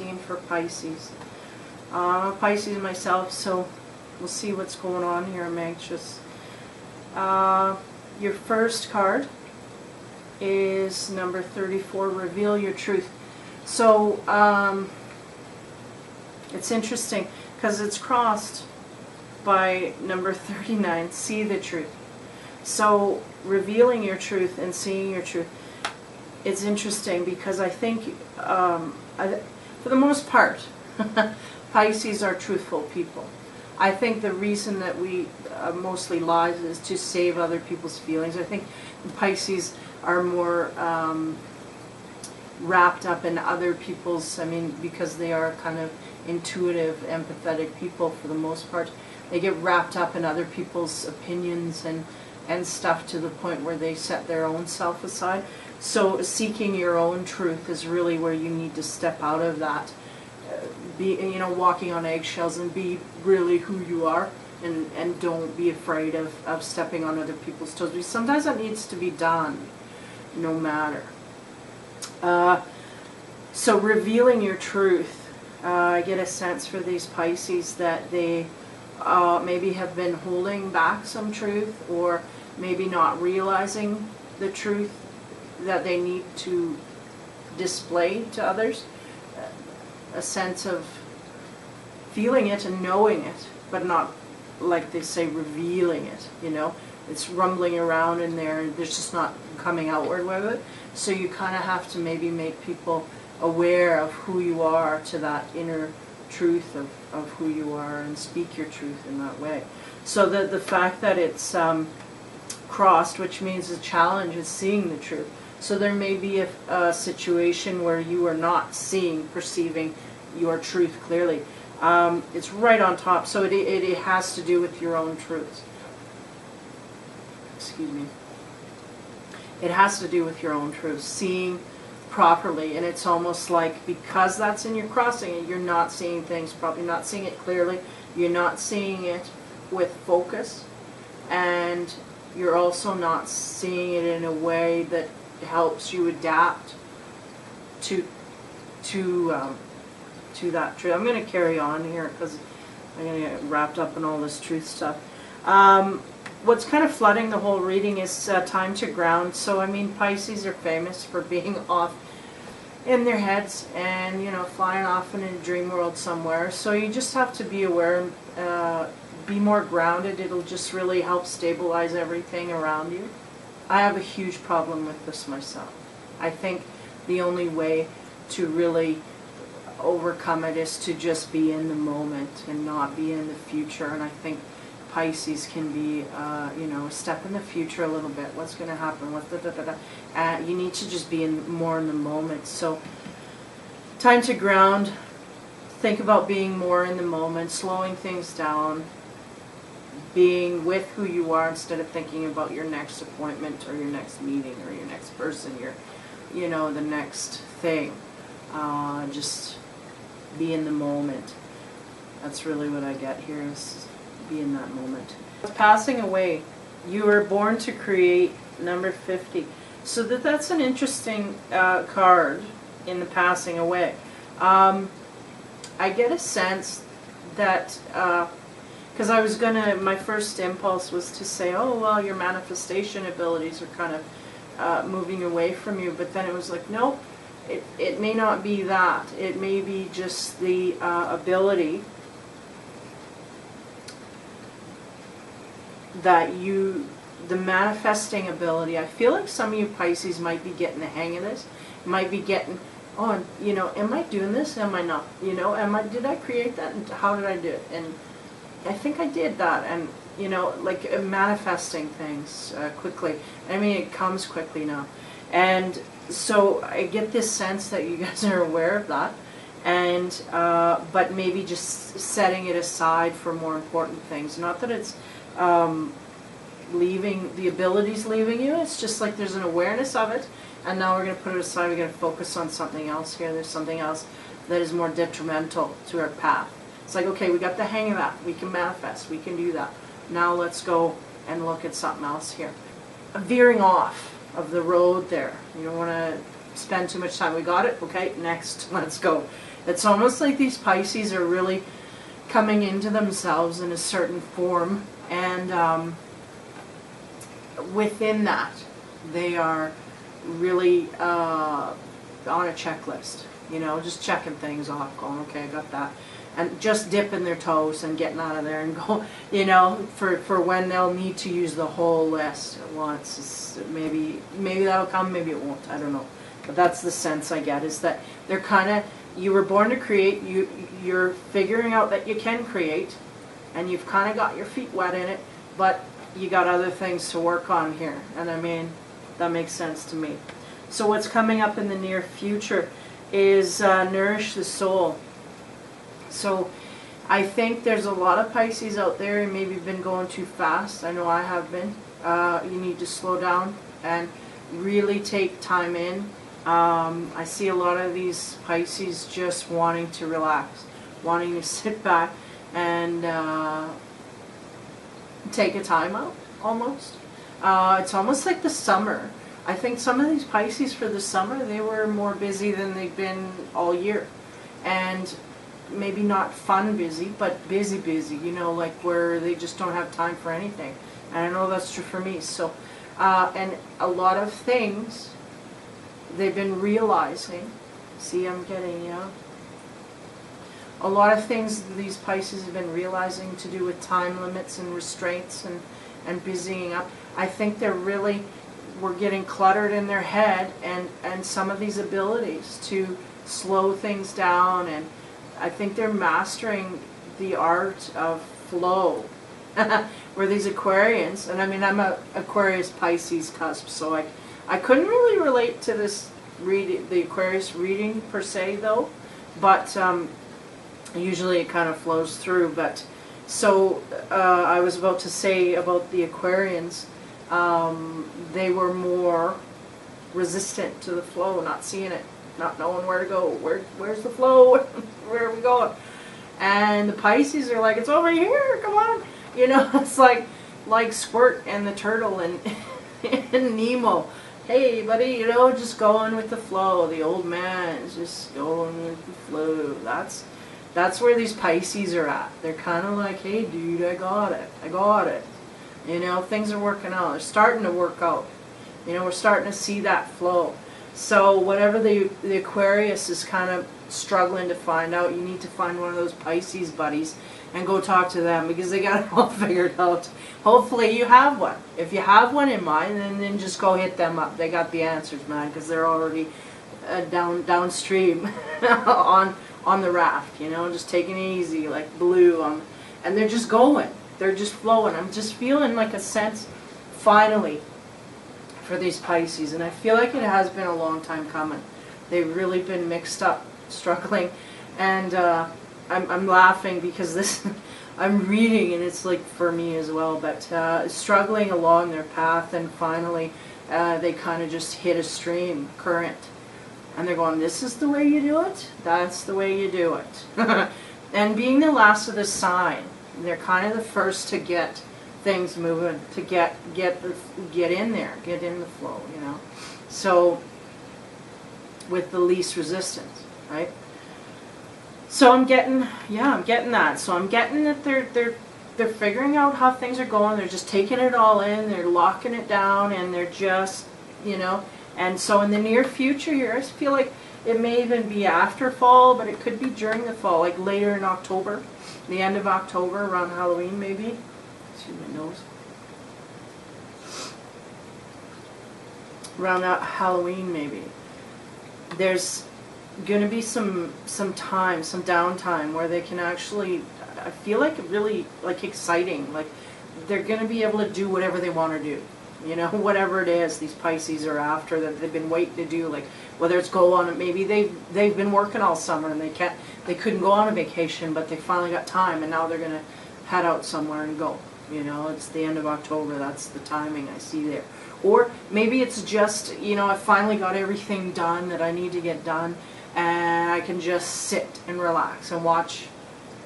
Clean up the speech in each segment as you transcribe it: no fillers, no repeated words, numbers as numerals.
2016 for Pisces. I'm a Pisces myself, so we'll see what's going on here. I'm anxious. Your first card is number 34, Reveal Your Truth. So it's interesting because it's crossed by number 39, See the Truth. So revealing your truth and seeing your truth, it's interesting because I think for the most part Pisces are truthful people. I think the reason that we mostly lie is to save other people's feelings. I think Pisces are more wrapped up in other people's, because they are kind of intuitive, empathetic people for the most part. They get wrapped up in other people's opinions and stuff to the point where they set their own self aside. So seeking your own truth is really where you need to step out of that. Walking on eggshells and be really who you are, and don't be afraid of stepping on other people's toes. Because sometimes that needs to be done, no matter. So revealing your truth, I get a sense for these Pisces that they maybe have been holding back some truth, or maybe not realizing the truth that they need to display to others. A sense of feeling it and knowing it, but not, like they say, revealing it, It's rumbling around in there, and it's just not coming outward with it. So you kind of have to maybe make people aware of who you are, to that inner truth of who you are, and speak your truth in that way. So the fact that it's crossed, which means the challenge is seeing the truth. So there may be a situation where you are not perceiving your truth clearly. It's right on top, so it has to do with your own truth. Excuse me. It has to do with your own truth, seeing properly, and it's almost like because that's in your crossing, and you're not seeing things properly, not seeing it clearly, you're not seeing it with focus, and you're also not seeing it in a way that helps you adapt to that truth. I'm going to carry on here because I'm going to get wrapped up in all this truth stuff. What's kind of flooding the whole reading is time to ground. So Pisces are famous for being off in their heads and flying off in a dream world somewhere. So you just have to be aware and be more grounded. It'll just really help stabilize everything around you. I have a huge problem with this myself. I think the only way to really overcome it is to just be in the moment and not be in the future. And I think Pisces can be, a step in the future a little bit. What's going to happen? You need to just be more in the moment. So, time to ground. Think about being more in the moment, slowing things down, being with who you are instead of thinking about your next appointment or your next meeting or your next person, the next thing. Just be in the moment. That's really what I get here, is be in that moment. Passing away. You were born to create, number 50. So that's an interesting card in the passing away. I get a sense that because I was my first impulse was to say, oh, well, your manifestation abilities are kind of moving away from you. But then it was like, no, it may not be that. It may be just the ability that the manifesting ability. I feel like some of you Pisces might be getting the hang of this. Might be getting, am I doing this? Am I not? Did I create that? And how did I do it? And I think I did that, and like manifesting things quickly. It comes quickly now, and so I get this sense that you guys are aware of that, and but maybe just setting it aside for more important things. Not that it's leaving, the ability's leaving you. It's just like there's an awareness of it, and now we're going to put it aside. We're going to focus on something else here. There's something else that is more detrimental to our path. It's like, okay, we got the hang of that. We can manifest. We can do that. Now let's go and look at something else here. Veering off of the road there. You don't want to spend too much time. We got it? Okay, next, let's go. It's almost like these Pisces are really coming into themselves in a certain form, and within that, they are really on a checklist, you know, just checking things off, going, okay, I got that. And just dipping their toes and getting out of there and go, you know, for when they'll need to use the whole list at once. Maybe that'll come, maybe it won't, I don't know. But that's the sense I get, is that they're kind of, you were born to create, you're figuring out that you can create, and you've kind of got your feet wet in it, but you got other things to work on here. And I mean, that makes sense to me. So what's coming up in the near future is nourish the soul. So I think there's a lot of Pisces out there and maybe been going too fast. I know I have been. You need to slow down and really take time in. I see a lot of these Pisces just wanting to relax, wanting to sit back and take a time out, almost. It's almost like the summer. I think some of these Pisces for the summer, they were more busy than they've been all year. And maybe not fun busy, but busy, you know, like where they just don't have time for anything. And I know that's true for me. So, and a lot of things they've been realizing. See, I'm getting, yeah. A lot of things these Pisces have been realizing to do with time limits and restraints and busying up. I think they're really, we're getting cluttered in their head, and some of these abilities to slow things down, and I think they're mastering the art of flow. Where these Aquarians, and I mean, I'm a Aquarius Pisces cusp, so I couldn't really relate to this reading, the Aquarius reading per se though, but usually it kind of flows through. But so I was about to say about the Aquarians, they were more resistant to the flow, not seeing it, not knowing where to go. Where's the flow? Where are we going? And the Pisces are like, it's over here, come on. You know, it's like Squirt and the turtle and Nemo. Hey, buddy, you know, just going with the flow. The old man is just going with the flow. That's where these Pisces are at. They're kind of like, hey, dude, I got it. You know, things are working out. They're starting to work out. You know, we're starting to see that flow. So whatever the Aquarius is kind of struggling to find out, you need to find one of those Pisces buddies and go talk to them, because they got it all figured out. Hopefully you have one. If you have one in mind, then just go hit them up. They got the answers, man, because they're already downstream on the raft, you know, just taking it easy, like Blue, and they're just going. They're just flowing. I'm just feeling like a sense, finally, for these Pisces, and I feel like it has been a long time coming. They've really been mixed up, struggling, and I'm laughing because this I'm reading, and it's like for me as well, but struggling along their path, and finally they kind of just hit a stream current, and they're going, this is the way you do it, that's the way you do it. And being the last of the sign, they're kind of the first to get things moving, to get in there, get in the flow, you know. So with the least resistance, right? So I'm getting that. So I'm getting that they're figuring out how things are going. They're just taking it all in. They're locking it down, and they're just, you know. And so in the near future here, I feel like it may even be after fall, but it could be during the fall, like later in October, the end of October, around Halloween maybe. Excuse my nose. Around Halloween maybe. There's going to be some time, some downtime where they can actually, I feel like really like exciting, like they're going to be able to do whatever they want to do, you know, whatever it is these Pisces are after that they've been waiting to do, like whether it's go on, maybe they've been working all summer and they couldn't go on a vacation, but they finally got time, and now they're going to head out somewhere and go, you know. It's the end of October, that's the timing I see there. Or maybe it's just, you know, I finally got everything done that I need to get done, and I can just sit and relax and watch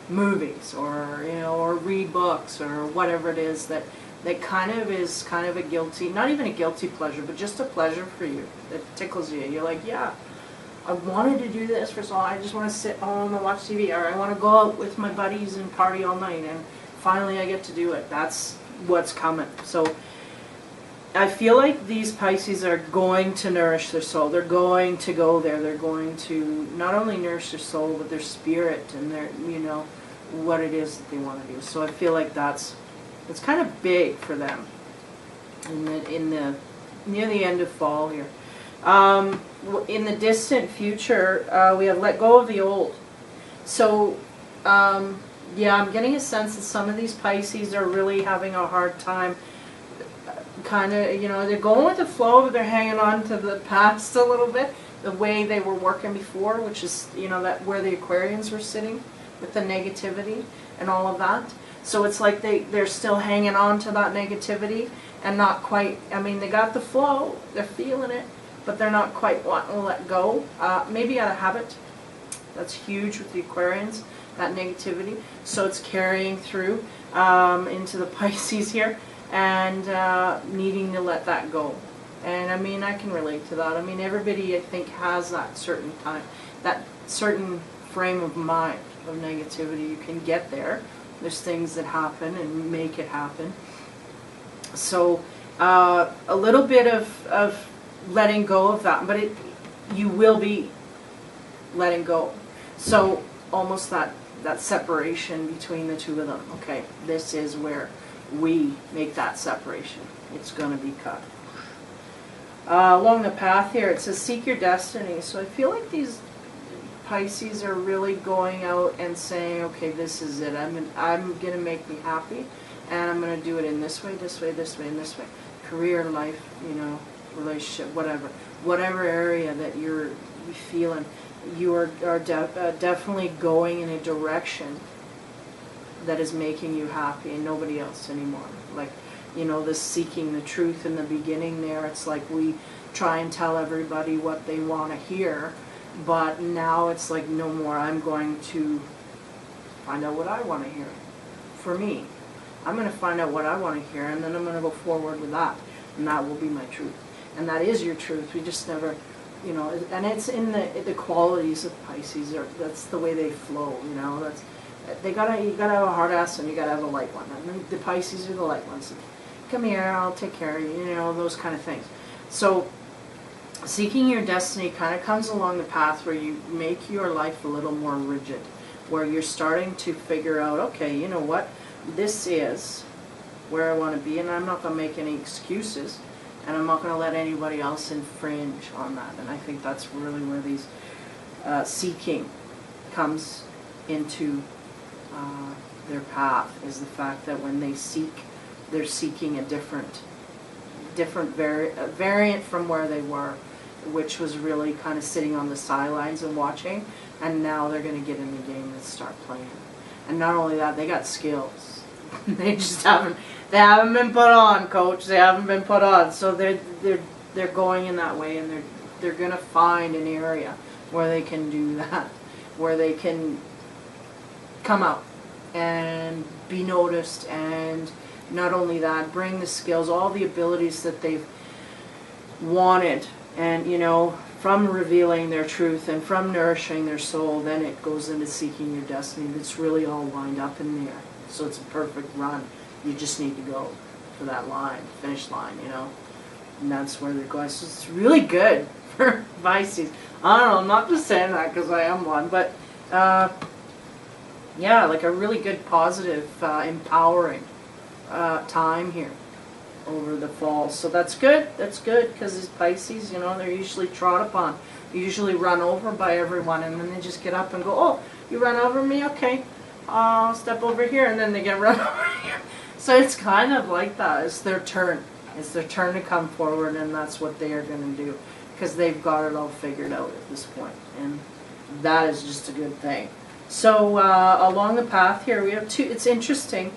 movies, or, you know, or read books, or whatever it is that that kind of is kind of a guilty, not even a guilty pleasure, but just a pleasure for you that tickles you. You're like, yeah, I wanted to do this for so long. I just want to sit home and watch TV, or I want to go out with my buddies and party all night, and finally I get to do it. That's what's coming. So I feel like these Pisces are going to nourish their soul. They're going to go there. They're going to not only nourish their soul, but their spirit and their, you know, what it is that they want to do. So I feel like it's kind of big for them in the near the end of fall here. In the distant future, we have let go of the old. So yeah, I'm getting a sense that some of these Pisces are really having a hard time. Kind of, you know, they're going with the flow, but they're hanging on to the past a little bit, the way they were working before, which is, you know, that where the Aquarians were sitting with the negativity and all of that. So it's like they're still hanging on to that negativity and not quite, I mean, they got the flow, they're feeling it, but they're not quite wanting to let go. Maybe out of habit. That's huge with the Aquarians, that negativity. So it's carrying through into the Pisces here, and needing to let that go. And I mean, I can relate to that. I mean, everybody, I think, has that certain time, that certain frame of mind of negativity. You can get there. There's things that happen and make it happen. So a little bit of letting go of that, but you will be letting go. So almost that separation between the two of them. Okay, this is where we make that separation. It's going to be cut. Along the path here, it says seek your destiny. So I feel like these Pisces are really going out and saying, okay, this is it. I'm going to make me happy, and I'm going to do it in this way, this way, this way, and this way. Career, life, you know, relationship, whatever area that you're feeling, you are definitely going in a direction that is making you happy and nobody else anymore. Like, you know, this seeking the truth in the beginning there, it's like we try and tell everybody what they want to hear, but now it's like no more. I'm going to find out what I want to hear for me. I'm going to find out what I want to hear, and then I'm going to go forward with that, and that will be my truth. And that is your truth. We just never, you know, and it's in the qualities of Pisces. That's the way they flow, you know. That's you gotta have a hard ass and you gotta have a light one. And the Pisces are the light ones. Come here, I'll take care of you, you know, those kind of things. So seeking your destiny kind of comes along the path where you make your life a little more rigid, where you're starting to figure out, okay, you know what, this is where I want to be, and I'm not going to make any excuses, and I'm not going to let anybody else infringe on that. And I think that's really where these seeking comes into their path, is the fact that when they seek, they're seeking a different variant from where they were, which was really kind of sitting on the sidelines and watching, and now they're going to get in the game and start playing. And not only that, they got skills. They just haven't been put on, coach. They haven't been put on. So they're going in that way, and they're going to find an area where they can do that, where they can come out and be noticed, and not only that, bring the skills, all the abilities that they've wanted, and you know, from revealing their truth and from nourishing their soul, then it goes into seeking your destiny. It's really all lined up in there. So it's a perfect run. You just need to go for that line, finish line, you know, and that's where they're going. So it's really good for Pisces. I don't know, I'm not just saying that because I am one, but yeah, like a really good, positive, empowering time here over the fall. So that's good. That's good, because these Pisces, you know, they're usually trod upon, usually run over by everyone, and then they just get up and go, oh, you ran over me? Okay, I'll step over here, and then they get run over here. So it's kind of like that. It's their turn. It's their turn to come forward, and that's what they are going to do, because they've got it all figured out at this point, and that is just a good thing. So along the path here, we have two. It's interesting.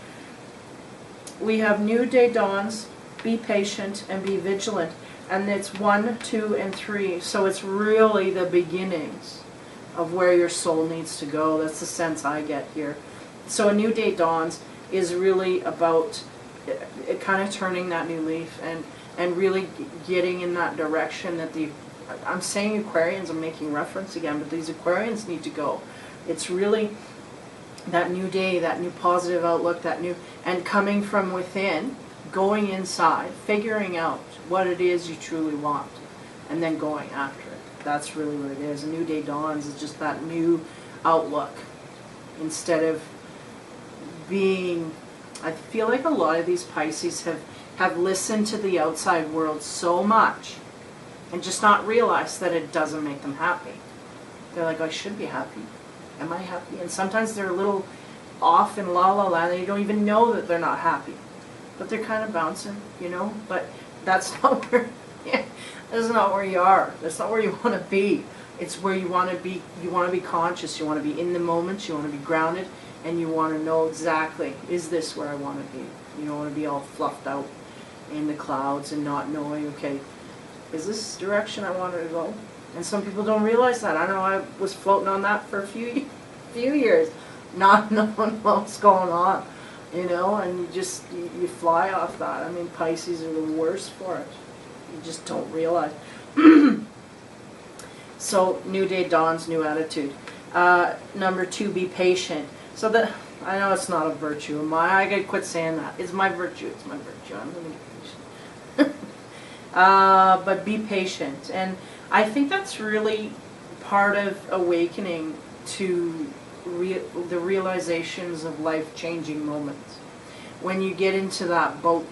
We have new day dawns, be patient, and be vigilant. And it's 1, 2, and 3. So it's really the beginnings of where your soul needs to go. That's the sense I get here. So a new day dawns is really about it kind of turning that new leaf and really getting in that direction that I'm saying Aquarians, I'm making reference again, but these Aquarians need to go. It's really that new day, that new positive outlook, that new, and coming from within, going inside, figuring out what it is you truly want, and then going after it. That's really what it is. A new day dawns is just that new outlook. Instead of being, I feel like a lot of these Pisces have listened to the outside world so much and just not realized that it doesn't make them happy. They're like, I should be happy. Am I happy? And sometimes they're a little off in la la land and you don't even know that they're not happy. But they're kind of bouncing, you know? But that's not where, that's not where you are. That's not where you want to be. It's where you want to be. You want to be conscious. You want to be in the moment. You want to be grounded. And you want to know exactly, is this where I want to be? You don't want to be all fluffed out in the clouds and not knowing, okay, is this direction I wanted to go? And some people don't realize that. I know I was floating on that for a few years, not knowing what's going on, you know, and you fly off that. I mean, Pisces are the worst for it. You just don't realize. So, new day dawns, new attitude. Number 2, be patient. So that, I know it's not a virtue. I gotta quit saying that. It's my virtue. It's my virtue. I'm gonna be patient. But be patient. And I think that's really part of awakening to the realizations of life-changing moments. When you get into that boat,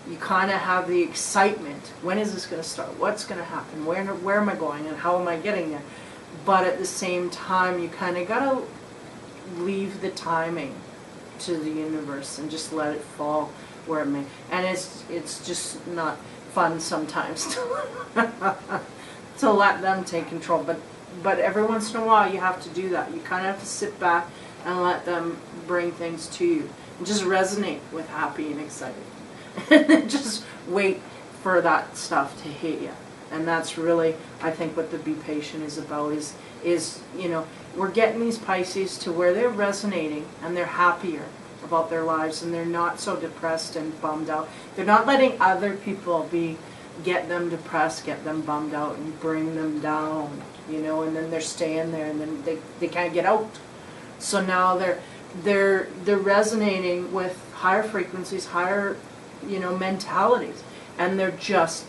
you kind of have the excitement. When is this going to start? What's going to happen? Where am I going? And how am I getting there? But at the same time, you kind of got to leave the timing to the universe and just let it fall where it may. And it's just not fun sometimes to let them take control. But every once in a while, you have to do that. You kind of have to sit back and let them bring things to you. And just resonate with happy and excited. And just wait for that stuff to hit you. And that's really, I think, what the be patient is about. Is you know, we're getting these Pisces to where they're resonating and they're happier about their lives and they're not so depressed and bummed out. They're not letting other people get them depressed, get them bummed out, and bring them down. You know, and then they're staying there, and then they can't get out. So now they're resonating with higher frequencies, higher, you know, mentalities, and they're just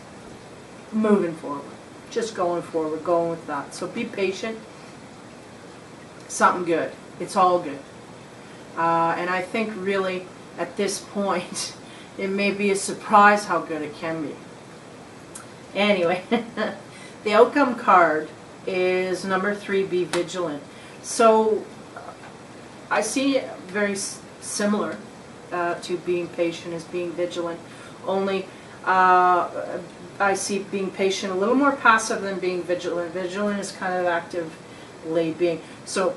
moving forward, just going forward, going with that. So be patient. Something good. It's all good. And I think really at this point, it may be a surprise how good it can be. Anyway, the outcome card is number 3, be vigilant. So I see it very similar to being patient as being vigilant, only I see being patient a little more passive than being vigilant. Vigilant is kind of actively being. So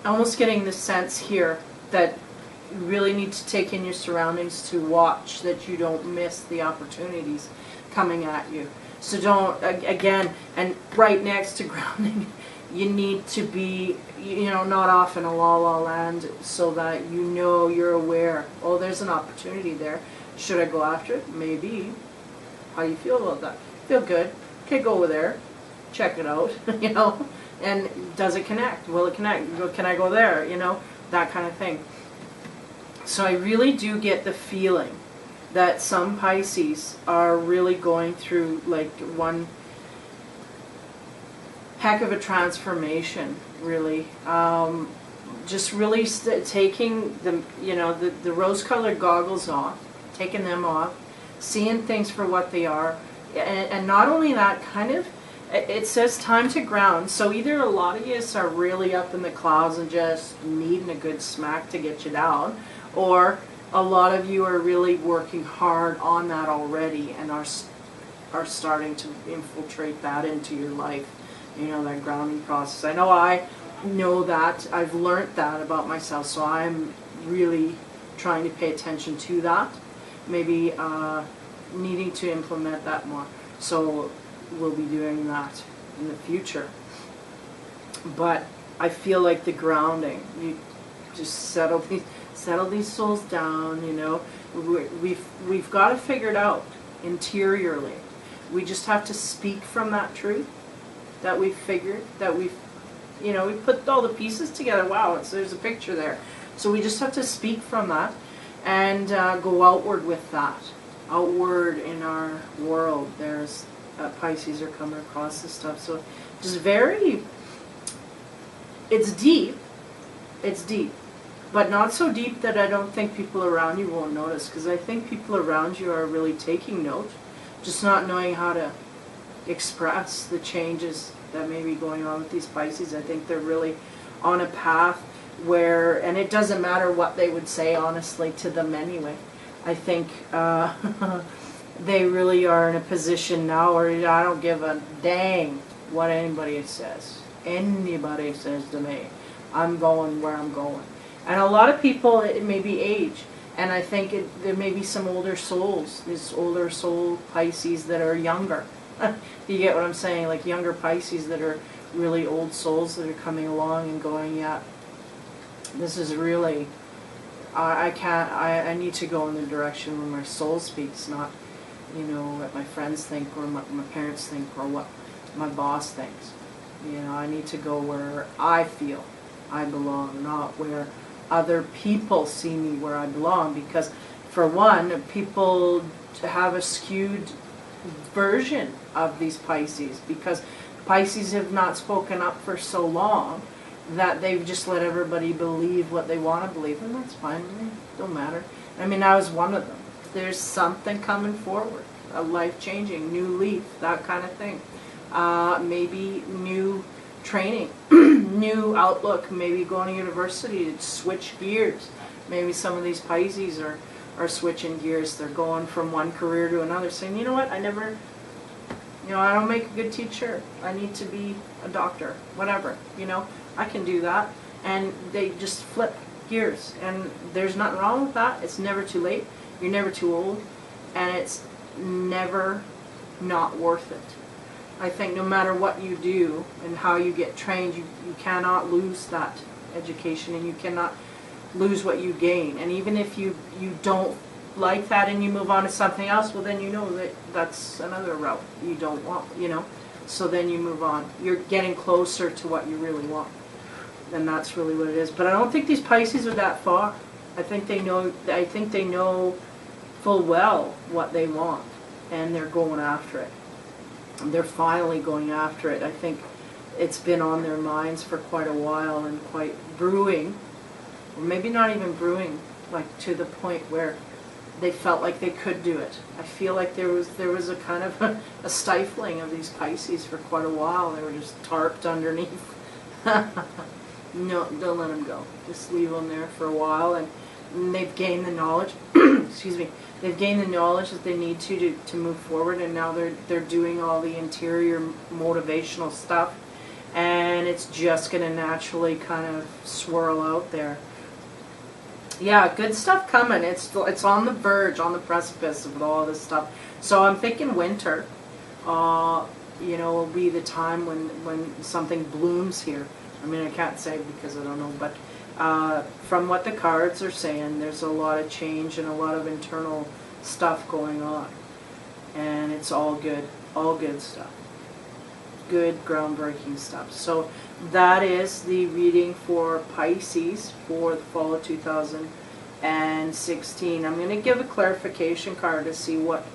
almost getting the sense here that you really need to take in your surroundings to watch that you don't miss the opportunities coming at you. So don't, again, and right next to grounding, you need to be, you know, not off in a la-la land so that you know, you're aware, oh, there's an opportunity there. Should I go after it? Maybe. How do you feel about that? Feel good. Okay, go over there. Check it out, you know. And does it connect? Will it connect? Can I go there? You know, that kind of thing. So I really do get the feeling that some Pisces are really going through like one heck of a transformation, really. Just really taking the, you know, the rose-colored goggles off, taking them off, seeing things for what they are, and not only that, kind of, it says time to ground. So either a lot of you are really up in the clouds and just needing a good smack to get you down, or a lot of you are really working hard on that already and are starting to infiltrate that into your life. You know, that grounding process. I know that. I've learned that about myself, so I'm really trying to pay attention to that. Maybe needing to implement that more. So we'll be doing that in the future. But I feel like the grounding, you just settle these souls down, you know. We've got to figure it out interiorly. We just have to speak from that truth that we've figured, that we've, you know, we put all the pieces together. Wow, there's a picture there. So we just have to speak from that and go outward with that. Outward in our world, there's Pisces are coming across this stuff. So just very, it's deep, but not so deep that I don't think people around you won't notice, because I think people around you are really taking note, just not knowing how to express the changes that may be going on with these Pisces. I think they're really on a path where, and it doesn't matter what they would say, honestly, to them anyway. I think they really are in a position now where I don't give a dang what anybody says. Anybody says to me, I'm going where I'm going. And a lot of people, it may be age, and I think there may be some older souls, these older soul Pisces that are younger. You get what I'm saying? Like younger Pisces that are really old souls that are coming along and going, yeah, this is really, I need to go in the direction where my soul speaks, not, you know, what my friends think or what my parents think or what my boss thinks. You know, I need to go where I feel I belong, not where other people see me where I belong. Because for one, people have a skewed version of these Pisces, because Pisces have not spoken up for so long that they've just let everybody believe what they want to believe, and that's fine. It don't matter. I mean, I was one of them. There's something coming forward, a life-changing, new leaf, that kind of thing. Maybe new training, new outlook, maybe going to university to switch gears. Maybe some of these Pisces are switching gears. They're going from one career to another, saying, you know what, I don't make a good teacher. I need to be a doctor, whatever, you know. I can do that. And they just flip gears. And there's nothing wrong with that. It's never too late. You're never too old. And it's never not worth it. I think no matter what you do and how you get trained, you cannot lose that education, and you cannot lose what you gain. And even if you don't like that and you move on to something else, well, then you know that that's another route you don't want, you know. So then you move on. You're getting closer to what you really want. And that's really what it is. But I don't think these Pisces are that far. I think they know full well what they want, and they're going after it. They're finally going after it. I think it's been on their minds for quite a while and quite brewing, or maybe not even brewing, like to the point where they felt like they could do it. I feel like there was a kind of a stifling of these Pisces for quite a while. They were just tarped underneath. No, don't let them go. Just leave them there for a while, and they've gained the knowledge. Excuse me. They've gained the knowledge that they need to move forward, and now they're doing all the interior motivational stuff, and it's just going to naturally kind of swirl out there. Yeah, good stuff coming. It's on the verge, on the precipice of all this stuff. So I'm thinking winter, you know, will be the time when something blooms here. I mean, I can't say because I don't know, but from what the cards are saying, there's a lot of change and a lot of internal stuff going on. And it's all good stuff. Good, groundbreaking stuff. So that is the reading for Pisces for the fall of 2016. I'm going to give a clarification card to see what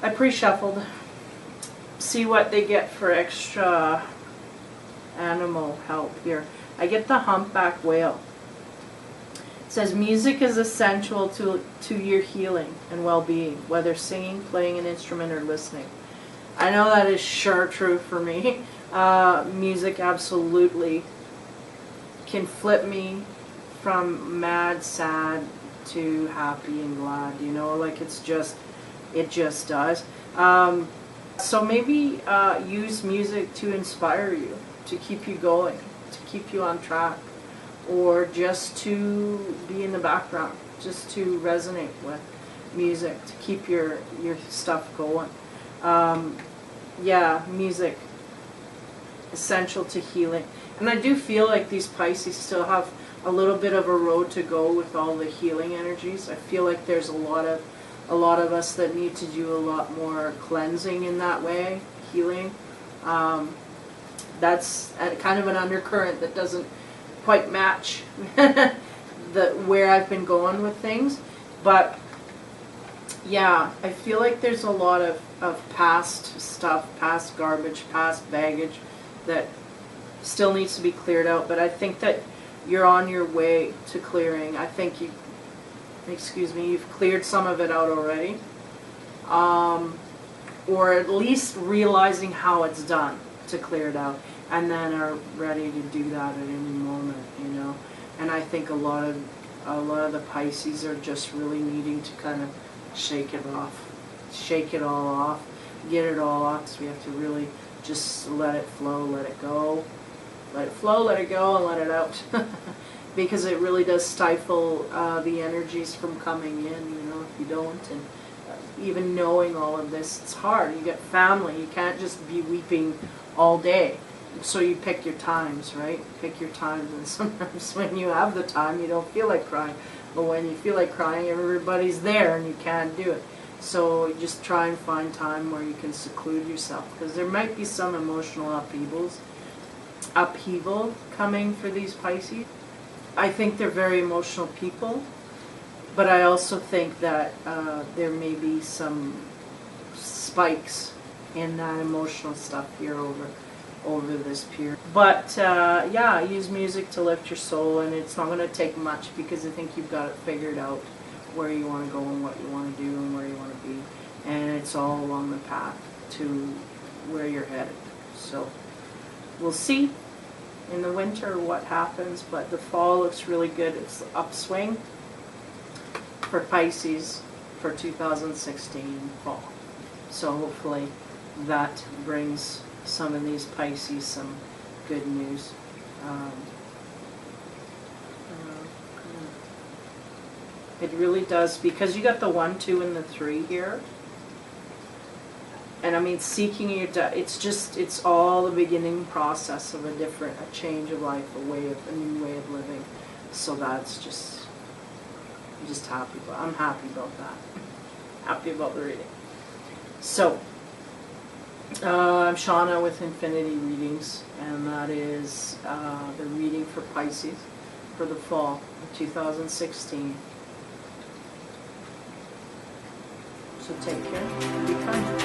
I pre-shuffled. See what they get for extra animal help here. I get the humpback whale. It says music is essential to your healing and well-being, whether singing, playing an instrument, or listening. I know that is sure true for me. Music absolutely can flip me from mad, sad to happy and glad. You know, like it just does. So maybe use music to inspire you, to keep you going, to keep you on track, or just to be in the background, just to resonate with music, to keep your stuff going. Yeah, music, essential to healing. And I do feel like these Pisces still have a little bit of a road to go with all the healing energies. I feel like there's a lot of us that need to do a lot more cleansing in that way, healing. That's kind of an undercurrent that doesn't quite match where I've been going with things. But yeah, I feel like there's a lot of past stuff, past garbage, past baggage that still needs to be cleared out. But I think that you're on your way to clearing. I think you've cleared some of it out already. Or at least realizing how it's done to clear it out, and then are ready to do that at any moment, you know. And I think a lot of the Pisces are just really needing to kind of shake it off, shake it all off, get it all off. So we have to really just let it flow, let it go, let it flow, let it go, and let it out. Because it really does stifle the energies from coming in, you know, if you don't. And even knowing all of this, it's hard. You get family, you can't just be weeping all day. So you pick your times, right? Pick your times, and sometimes when you have the time, you don't feel like crying. But when you feel like crying, everybody's there and you can't do it. So just try and find time where you can seclude yourself, because there might be some emotional upheaval coming for these Pisces. I think they're very emotional people, but I also think that there may be some spikes in that emotional stuff here over this period. But yeah, use music to lift your soul, and it's not going to take much, because I think you've got it figured out where you want to go and what you want to do and where you want to be, and it's all along the path to where you're headed. So we'll see in the winter what happens, but the fall looks really good. It's upswing for Pisces for 2016 fall. So hopefully that brings some of these Pisces some good news. It really does, because you got the 1, 2, and the 3 here. And I mean, seeking your, it's all the beginning process of a change of life, a new way of living. So that's I'm just happy. I'm happy about that. Happy about the reading. So, I'm Shauna with Infinity Readings, and that is the reading for Pisces for the fall of 2016. So take care and be kind.